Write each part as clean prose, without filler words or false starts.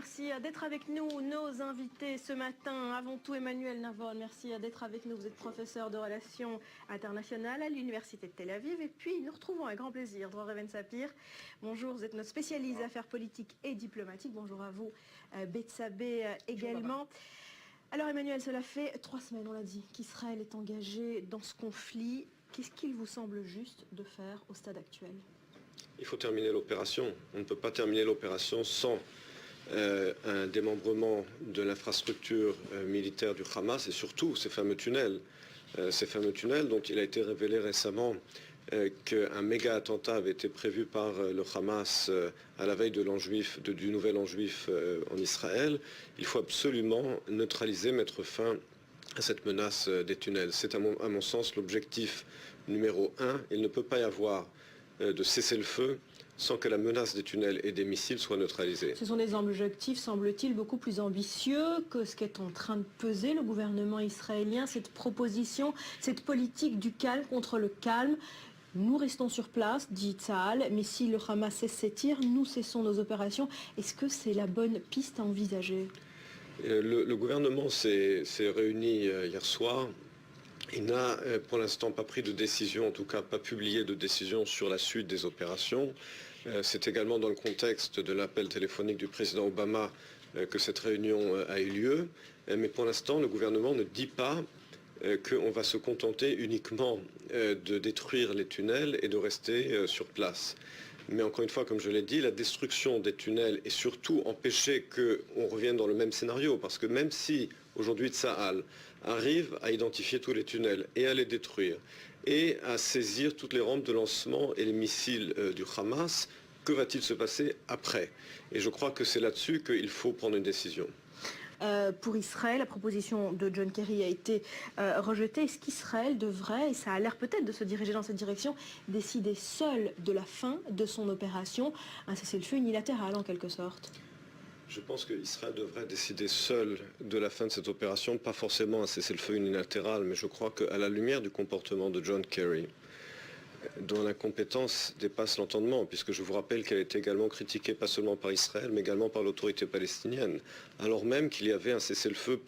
merci d'être avec nous, nos invités ce matin. Avant tout, Emmanuel Navon, merci d'être avec nous. Vous êtes professeur de relations internationales à l'Université de Tel Aviv. Et puis, nous retrouvons avec grand plaisir Dror Even-Sapir. Bonjour, vous êtes notre spécialiste affaires politiques et diplomatiques. Bonjour à vous, Betsabé également. Alors Emmanuel, cela fait 3 semaines, on l'a dit, qu'Israël est engagé dans ce conflit. Qu'est-ce qu'il vous semble juste de faire au stade actuel ? Il faut terminer l'opération. On ne peut pas terminer l'opération sans un démembrement de l'infrastructure militaire du Hamas et surtout ces fameux tunnels. Dont il a été révélé récemment qu'un méga attentat avait été prévu par le Hamas à la veille de du nouvel an juif en Israël. Il faut absolument neutraliser, mettre fin à cette menace des tunnels. C'est à mon sens l'objectif numéro 1. Il ne peut pas y avoir de cessez-le-feu sans que la menace des tunnels et des missiles soit neutralisée. Ce sont des objectifs, semble-t-il, beaucoup plus ambitieux que ce qu'est en train de peser le gouvernement israélien, cette proposition, cette politique du calme contre le calme. Nous restons sur place, dit Tsahal, mais si le Hamas cesse ses tirs, nous cessons nos opérations. Est-ce que c'est la bonne piste à envisager ? Le gouvernement s'est réuni hier soir. Il n'a pour l'instant pas pris de décision, en tout cas pas publié de décision sur la suite des opérations. C'est également dans le contexte de l'appel téléphonique du président Obama que cette réunion a eu lieu. Mais pour l'instant, le gouvernement ne dit pas qu'on va se contenter uniquement de détruire les tunnels et de rester sur place. Mais encore une fois, comme je l'ai dit, la destruction des tunnels et surtout empêcher qu'on revienne dans le même scénario. Parce que même si aujourd'hui Tsahal arrive à identifier tous les tunnels et à les détruire et à saisir toutes les rampes de lancement et les missiles du Hamas, que va-t-il se passer après? Et je crois que c'est là-dessus qu'il faut prendre une décision. Pour Israël, la proposition de John Kerry a été rejetée. Est-ce qu'Israël devrait, et ça a l'air peut-être de se diriger dans cette direction, décider seul de la fin de son opération, un cessez-le-feu unilatéral en quelque sorte? Je pense qu'Israël devrait décider seul de la fin de cette opération, pas forcément un cessez-le-feu unilatéral, mais je crois qu'à la lumière du comportement de John Kerry, dont l'incompétence dépasse l'entendement, puisque je vous rappelle qu'elle est également critiquée pas seulement par Israël, mais également par l'autorité palestinienne, alors même qu'il y avait un cessez-le-feu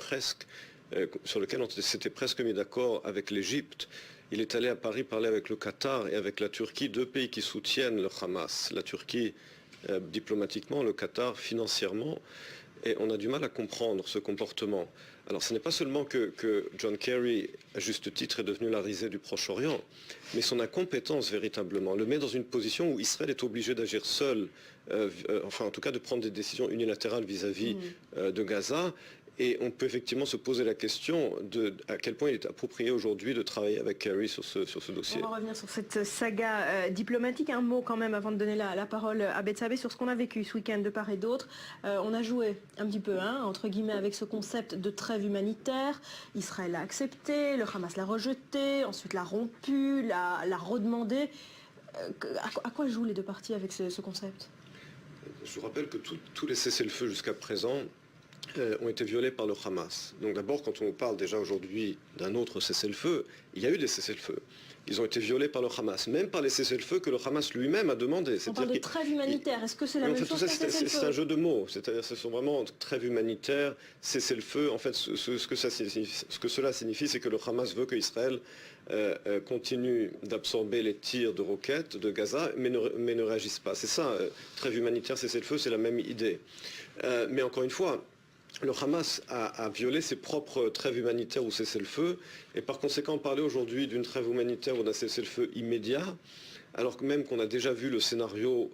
sur lequel on s'était presque mis d'accord avec l'Égypte. Il est allé à Paris parler avec le Qatar et avec la Turquie, 2 pays qui soutiennent le Hamas. La Turquie diplomatiquement, le Qatar financièrement. Et on a du mal à comprendre ce comportement. Alors ce n'est pas seulement que John Kerry, à juste titre, est devenu la risée du Proche-Orient, mais son incompétence véritablement le met dans une position où Israël est obligé d'agir seul, enfin en tout cas de prendre des décisions unilatérales vis-à-vis de Gaza. Et on peut effectivement se poser la question de à quel point il est approprié aujourd'hui de travailler avec Kerry sur ce dossier. On va revenir sur cette saga diplomatique. Un mot quand même avant de donner la parole à Betsabé sur ce qu'on a vécu ce week-end de part et d'autre. On a joué un petit peu, entre guillemets, avec ce concept de trêve humanitaire. Israël l'a accepté, le Hamas l'a rejeté, ensuite l'a rompu, l'a redemandé. À quoi jouent les deux parties avec ce concept? Je vous rappelle que tous les cessez-le-feu jusqu'à présent ont été violés par le Hamas. Donc d'abord, quand on parle déjà aujourd'hui d'un autre cessez-le-feu, il y a eu des cessez-le-feu. Ils ont été violés par le Hamas, même par les cessez-le-feu que le Hamas lui-même a demandé. On parle de trêve humanitaire, est-ce que c'est la même chose qu'un cessez-le-feu? C'est un jeu de mots, c'est-à-dire ce sont vraiment trêve humanitaire, cessez-le-feu. En fait, ce que cela signifie, c'est que le Hamas veut que Israël continue d'absorber les tirs de roquettes de Gaza, mais ne réagisse pas. C'est ça, trêve humanitaire, cessez-le-feu, c'est la même idée. Mais encore une fois, le Hamas a violé ses propres trêves humanitaires ou cessez-le-feu, et par conséquent parler aujourd'hui d'une trêve humanitaire ou d'un cessez-le-feu immédiat, alors que même qu'on a déjà vu le scénario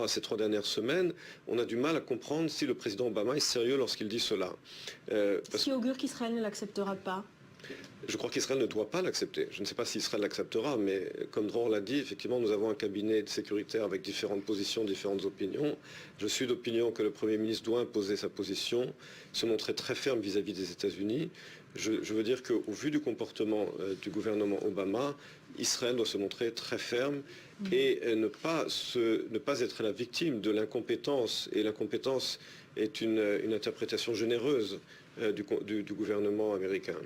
ces 3 dernières semaines, on a du mal à comprendre si le président Obama est sérieux lorsqu'il dit cela. Ce qui augure qu'Israël ne l'acceptera pas. Je crois qu'Israël ne doit pas l'accepter. Je ne sais pas si Israël l'acceptera, mais comme Dror l'a dit, effectivement, nous avons un cabinet sécuritaire avec différentes positions, différentes opinions. Je suis d'opinion que le Premier ministre doit imposer sa position, se montrer très ferme vis-à-vis des États-Unis. Je veux dire qu'au vu du comportement du gouvernement Obama, Israël doit se montrer très ferme et ne pas être la victime de l'incompétence. Et l'incompétence est une interprétation généreuse du gouvernement américain.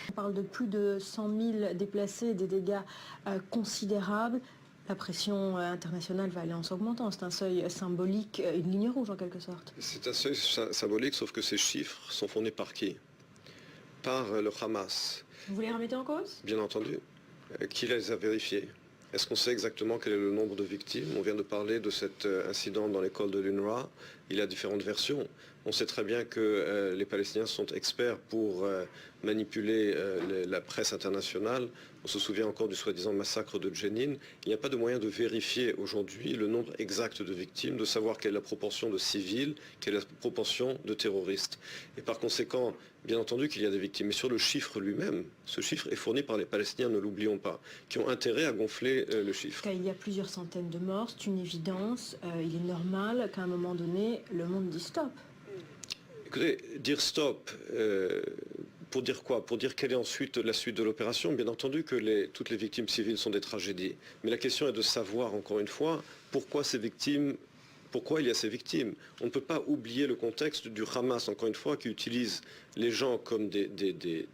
On parle de plus de 100 000 déplacés, des dégâts considérables. La pression internationale va aller en s'augmentant. C'est un seuil symbolique, une ligne rouge en quelque sorte. C'est un seuil symbolique, sauf que ces chiffres sont fournis par qui? Par le Hamas. Vous les remettez en cause? Bien entendu. Qui les a vérifiés? Est-ce qu'on sait exactement quel est le nombre de victimes? On vient de parler de cet incident dans l'école de l'UNRWA. Il y a différentes versions. On sait très bien que les Palestiniens sont experts pour manipuler la presse internationale. On se souvient encore du soi-disant massacre de Jenin. Il n'y a pas de moyen de vérifier aujourd'hui le nombre exact de victimes, de savoir quelle est la proportion de civils, quelle est la proportion de terroristes. Et par conséquent, bien entendu qu'il y a des victimes. Mais sur le chiffre lui-même, ce chiffre est fourni par les Palestiniens, ne l'oublions pas, qui ont intérêt à gonfler le chiffre. Il y a plusieurs centaines de morts, c'est une évidence. Il est normal qu'à un moment donné, le monde dise stop. Écoutez, dire stop, pour dire quoi? Pour dire quelle est ensuite la suite de l'opération? Bien entendu que toutes les victimes civiles sont des tragédies. Mais la question est de savoir, encore une fois, pourquoi il y a ces victimes. On ne peut pas oublier le contexte du Hamas, encore une fois, qui utilise les gens comme les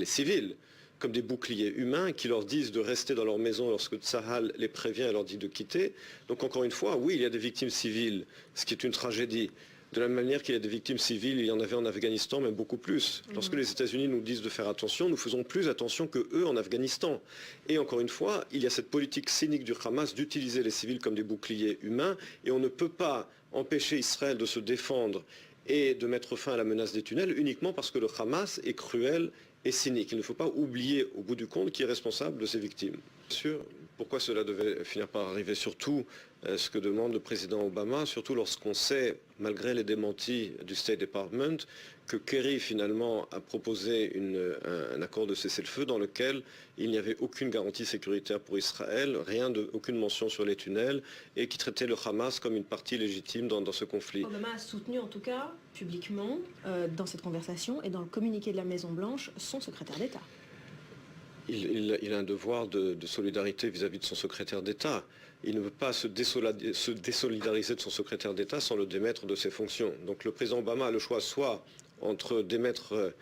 civils, comme des boucliers humains qui leur disent de rester dans leur maison lorsque Tsahal les prévient et leur dit de quitter. Donc encore une fois, oui, il y a des victimes civiles, ce qui est une tragédie. De la même manière qu'il y a des victimes civiles, il y en avait en Afghanistan, même beaucoup plus. Lorsque les États-Unis nous disent de faire attention, nous faisons plus attention que eux en Afghanistan. Et encore une fois, il y a cette politique cynique du Hamas d'utiliser les civils comme des boucliers humains, et on ne peut pas empêcher Israël de se défendre et de mettre fin à la menace des tunnels uniquement parce que le Hamas est cruel et cynique. Il ne faut pas oublier au bout du compte qui est responsable de ces victimes. Bien sûr, pourquoi cela devait finir par arriver? Surtout ce que demande le président Obama, surtout lorsqu'on sait, malgré les démentis du State Department, que Kerry finalement a proposé un accord de cessez-le-feu dans lequel il n'y avait aucune garantie sécuritaire pour Israël, aucune mention sur les tunnels, et qui traitait le Hamas comme une partie légitime dans ce conflit. Obama a soutenu en tout cas publiquement dans cette conversation et dans le communiqué de la Maison-Blanche son secrétaire d'État. Il a un devoir de solidarité vis-à-vis de son secrétaire d'État. Il ne peut pas se désolidariser de son secrétaire d'État sans le démettre de ses fonctions. Donc le président Obama a le choix soit entre démettre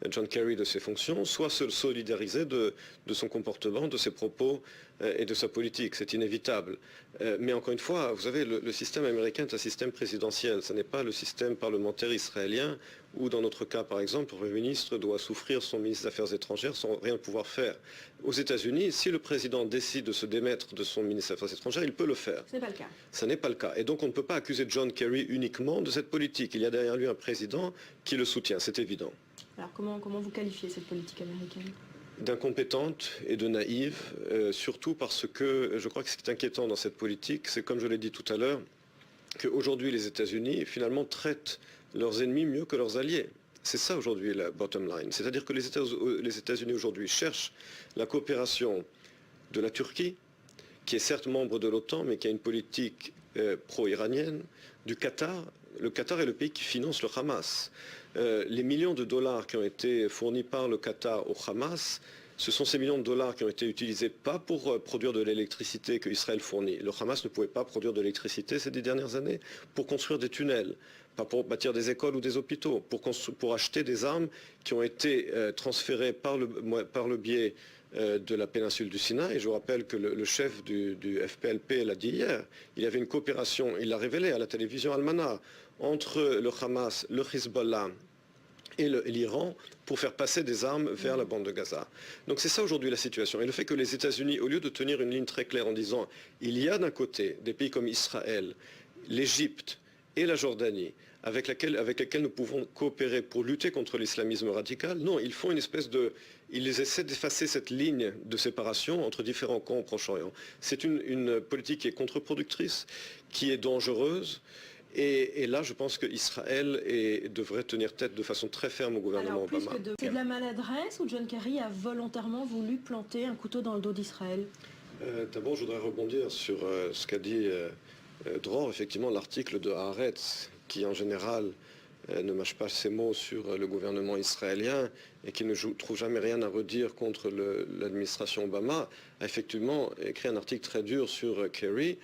John Kerry de ses fonctions, soit se solidariser de son comportement, de ses propos et de sa politique. C'est inévitable. Mais encore une fois, vous savez, le système américain est un système présidentiel. Ce n'est pas le système parlementaire israélien où, dans notre cas, par exemple, le Premier ministre doit souffrir son ministre des Affaires étrangères sans rien pouvoir faire. Aux États-Unis, si le président décide de se démettre de son ministre des Affaires étrangères, il peut le faire. Ce n'est pas le cas. Ce n'est pas le cas. Et donc on ne peut pas accuser John Kerry uniquement de cette politique. Il y a derrière lui un président qui le soutient, c'est évident. Alors comment vous qualifiez cette politique américaine? D'incompétente et de naïve, surtout parce que je crois que ce qui est inquiétant dans cette politique, c'est comme je l'ai dit tout à l'heure, qu'aujourd'hui les États-Unis finalement traitent leurs ennemis mieux que leurs alliés. C'est ça aujourd'hui la bottom line. C'est-à-dire que les États-Unis aujourd'hui cherchent la coopération de la Turquie, qui est certes membre de l'OTAN, mais qui a une politique pro-iranienne, du Qatar. Le Qatar est le pays qui finance le Hamas. Les millions de dollars qui ont été fournis par le Qatar au Hamas, ce sont ces millions de dollars qui ont été utilisés pas pour produire de l'électricité que Israël fournit. Le Hamas ne pouvait pas produire de l'électricité ces 10 dernières années pour construire des tunnels, pas pour bâtir des écoles ou des hôpitaux, pour acheter des armes qui ont été transférées par le biais de la péninsule du Sinaï. Et je vous rappelle que le chef du FPLP l'a dit hier, il y avait une coopération, il l'a révélé à la télévision Al-Mana, entre le Hamas, le Hezbollah et l'Iran pour faire passer des armes vers la bande de Gaza. Donc c'est ça aujourd'hui la situation. Et le fait que les États-Unis, au lieu de tenir une ligne très claire en disant il y a d'un côté des pays comme Israël, l'Égypte et la Jordanie, avec lesquels nous pouvons coopérer pour lutter contre l'islamisme radical, non, ils font une espèce de... Ils essaient d'effacer cette ligne de séparation entre différents camps au Proche-Orient. C'est une politique qui est contre-productrice, qui est dangereuse. Et là, je pense qu'Israël devrait tenir tête de façon très ferme au gouvernement Obama. C'est de la maladresse ou John Kerry a volontairement voulu planter un couteau dans le dos d'Israël? D'abord, je voudrais rebondir sur ce qu'a dit Dror, effectivement, l'article de Haaretz, qui en général ne mâche pas ses mots sur le gouvernement israélien et qui ne trouve jamais rien à redire contre l'administration Obama, a effectivement écrit un article très dur sur Kerry.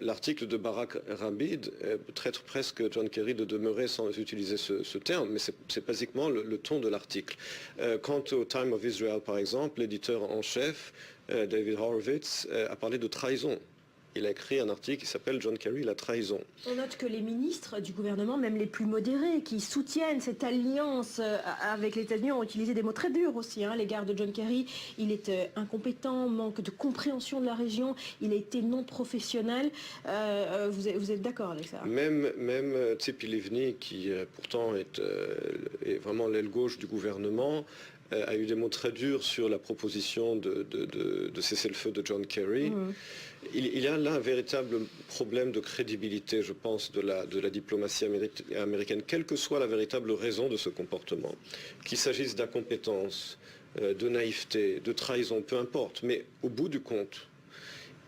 L'article de Barak Rabid traite presque John Kerry de demeurer sans utiliser ce terme, mais c'est basiquement le ton de l'article. Quant au Time of Israel, par exemple, l'éditeur en chef David Horowitz, a parlé de trahison. Il a écrit un article qui s'appelle John Kerry, la trahison. On note que les ministres du gouvernement, même les plus modérés, qui soutiennent cette alliance avec les États-Unis, ont utilisé des mots très durs aussi à l'égard de John Kerry. Il est incompétent, manque de compréhension de la région, il a été non professionnel. Vous êtes d'accord avec ça? Même Tzipi Livni, qui pourtant est vraiment l'aile gauche du gouvernement, a eu des mots très durs sur la proposition de cessez-le-feu de John Kerry. Il y a là un véritable problème de crédibilité, je pense, de la diplomatie américaine, quelle que soit la véritable raison de ce comportement. Qu'il s'agisse d'incompétence, de naïveté, de trahison, peu importe. Mais au bout du compte,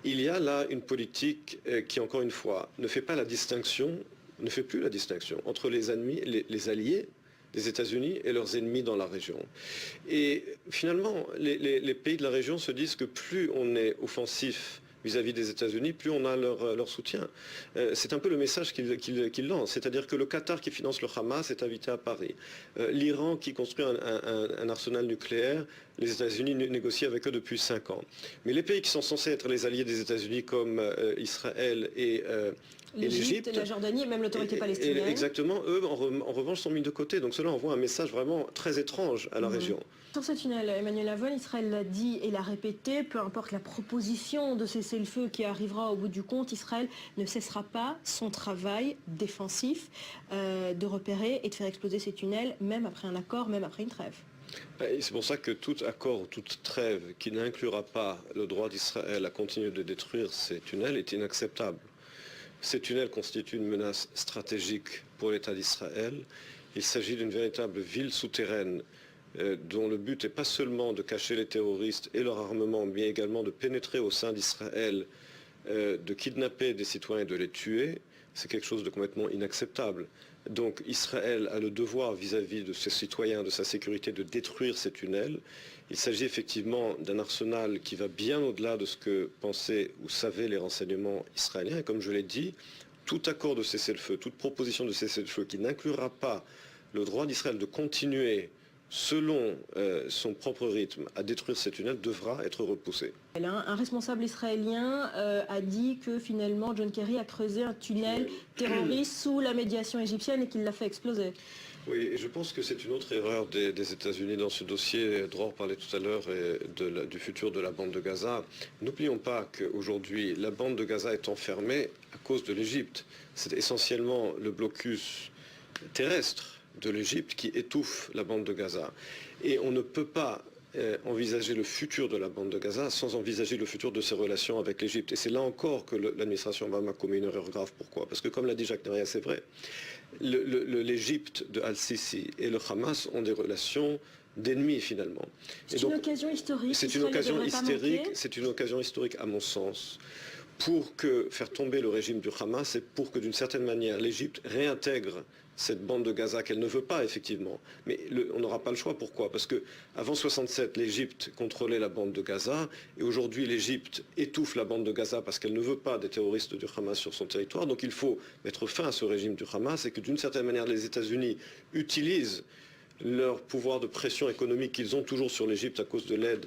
il y a là une politique qui, encore une fois, ne fait plus la distinction entre les ennemis, les alliés des États-Unis et leurs ennemis dans la région. Et finalement, les pays de la région se disent que plus on est offensif vis-à-vis des États-Unis, plus on a leur soutien. C'est un peu le message qu'ils lancent. C'est-à-dire que le Qatar qui finance le Hamas est invité à Paris. L'Iran qui construit un arsenal nucléaire, les États-Unis négocient avec eux depuis 5 ans. Mais les pays qui sont censés être les alliés des États-Unis comme Israël et l'Égypte, la Jordanie et même l'autorité palestinienne. Exactement, eux en revanche sont mis de côté. Donc cela envoie un message vraiment très étrange à la région. Sur ce tunnel, Emmanuel Lavon, Israël l'a dit et l'a répété, peu importe la proposition de cessez-le-feu qui arrivera au bout du compte, Israël ne cessera pas son travail défensif de repérer et de faire exploser ces tunnels, même après un accord, même après une trêve. C'est pour ça que tout accord, toute trêve qui n'inclura pas le droit d'Israël à continuer de détruire ces tunnels est inacceptable. Ces tunnels constituent une menace stratégique pour l'État d'Israël. Il s'agit d'une véritable ville souterraine dont le but n'est pas seulement de cacher les terroristes et leur armement, mais également de pénétrer au sein d'Israël, de kidnapper des citoyens et de les tuer. C'est quelque chose de complètement inacceptable. Donc Israël a le devoir vis-à-vis de ses citoyens, de sa sécurité, de détruire ces tunnels. Il s'agit effectivement d'un arsenal qui va bien au-delà de ce que pensaient ou savaient les renseignements israéliens. Et comme je l'ai dit, tout accord de cessez-le-feu, toute proposition de cessez-le-feu qui n'inclura pas le droit d'Israël de continuer selon son propre rythme à détruire ces tunnels devra être repoussé. Un responsable israélien a dit que finalement John Kerry a creusé un tunnel terroriste sous la médiation égyptienne et qu'il l'a fait exploser. Oui, et je pense que c'est une autre erreur des États-Unis dans ce dossier. Dror parlait tout à l'heure du futur de la bande de Gaza. N'oublions pas qu'aujourd'hui, la bande de Gaza est enfermée à cause de l'Égypte. C'est essentiellement le blocus terrestre de l'Égypte qui étouffe la bande de Gaza. Et on ne peut pas envisager le futur de la bande de Gaza sans envisager le futur de ses relations avec l'Égypte. Et c'est là encore que l'administration Obama commet une erreur grave. Pourquoi? Parce que comme l'a dit Jacques Neria, c'est vrai, l'Égypte de Al-Sisi et le Hamas ont des relations d'ennemis finalement. C'est une occasion historique. C'est une occasion historique à mon sens pour faire tomber le régime du Hamas et pour que d'une certaine manière l'Égypte réintègre cette bande de Gaza qu'elle ne veut pas effectivement. Mais on n'aura pas le choix. Pourquoi? Parce qu'avant 67, l'Égypte contrôlait la bande de Gaza et aujourd'hui l'Égypte étouffe la bande de Gaza parce qu'elle ne veut pas des terroristes du Hamas sur son territoire. Donc il faut mettre fin à ce régime du Hamas et que d'une certaine manière les États-Unis utilisent leur pouvoir de pression économique qu'ils ont toujours sur l'Égypte à cause de l'aide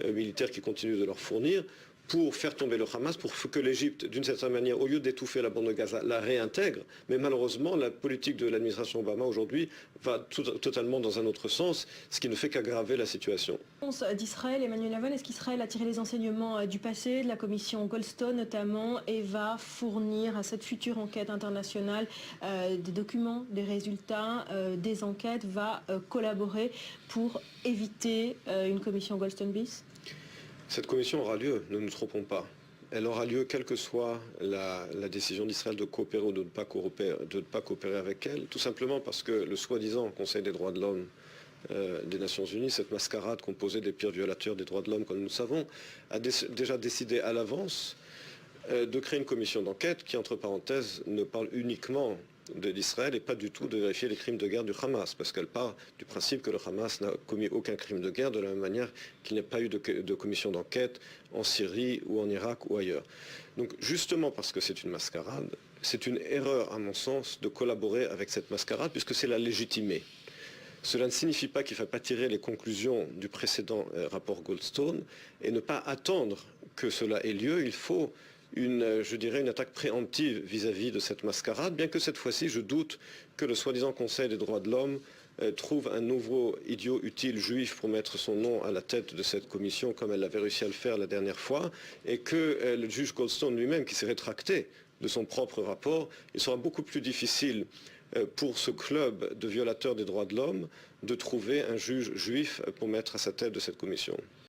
militaire qu'ils continuent de leur fournir pour faire tomber le Hamas, pour que l'Égypte, d'une certaine manière, au lieu d'étouffer la bande de Gaza, la réintègre. Mais malheureusement, la politique de l'administration Obama aujourd'hui va totalement dans un autre sens, ce qui ne fait qu'aggraver la situation. D'Israël, Emmanuel Lavon, est-ce qu'Israël a tiré les enseignements du passé, de la commission Goldstone notamment, et va fournir à cette future enquête internationale des documents, des résultats, des enquêtes, va collaborer pour éviter une commission Goldstone bis? Cette commission aura lieu, ne nous trompons pas. Elle aura lieu quelle que soit la décision d'Israël de coopérer ou de ne pas coopérer avec elle, tout simplement parce que le soi-disant Conseil des droits de l'homme des Nations Unies, cette mascarade composée des pires violateurs des droits de l'homme, comme nous le savons, a déjà décidé à l'avance de créer une commission d'enquête qui, entre parenthèses, ne parle uniquement d'Israël et pas du tout de vérifier les crimes de guerre du Hamas, parce qu'elle part du principe que le Hamas n'a commis aucun crime de guerre, de la même manière qu'il n'y a pas eu de commission d'enquête en Syrie ou en Irak ou ailleurs. Donc justement parce que c'est une mascarade, c'est une erreur à mon sens de collaborer avec cette mascarade puisque c'est la légitimer. Cela ne signifie pas qu'il ne faut pas tirer les conclusions du précédent rapport Goldstone et ne pas attendre que cela ait lieu. Il faut je dirais, une attaque préemptive vis-à-vis de cette mascarade, bien que cette fois-ci, je doute que le soi-disant Conseil des droits de l'homme trouve un nouveau idiot utile juif pour mettre son nom à la tête de cette commission, comme elle l'avait réussi à le faire la dernière fois, et que le juge Goldstone lui-même, qui s'est rétracté de son propre rapport, il sera beaucoup plus difficile pour ce club de violateurs des droits de l'homme de trouver un juge juif pour mettre à sa tête de cette commission.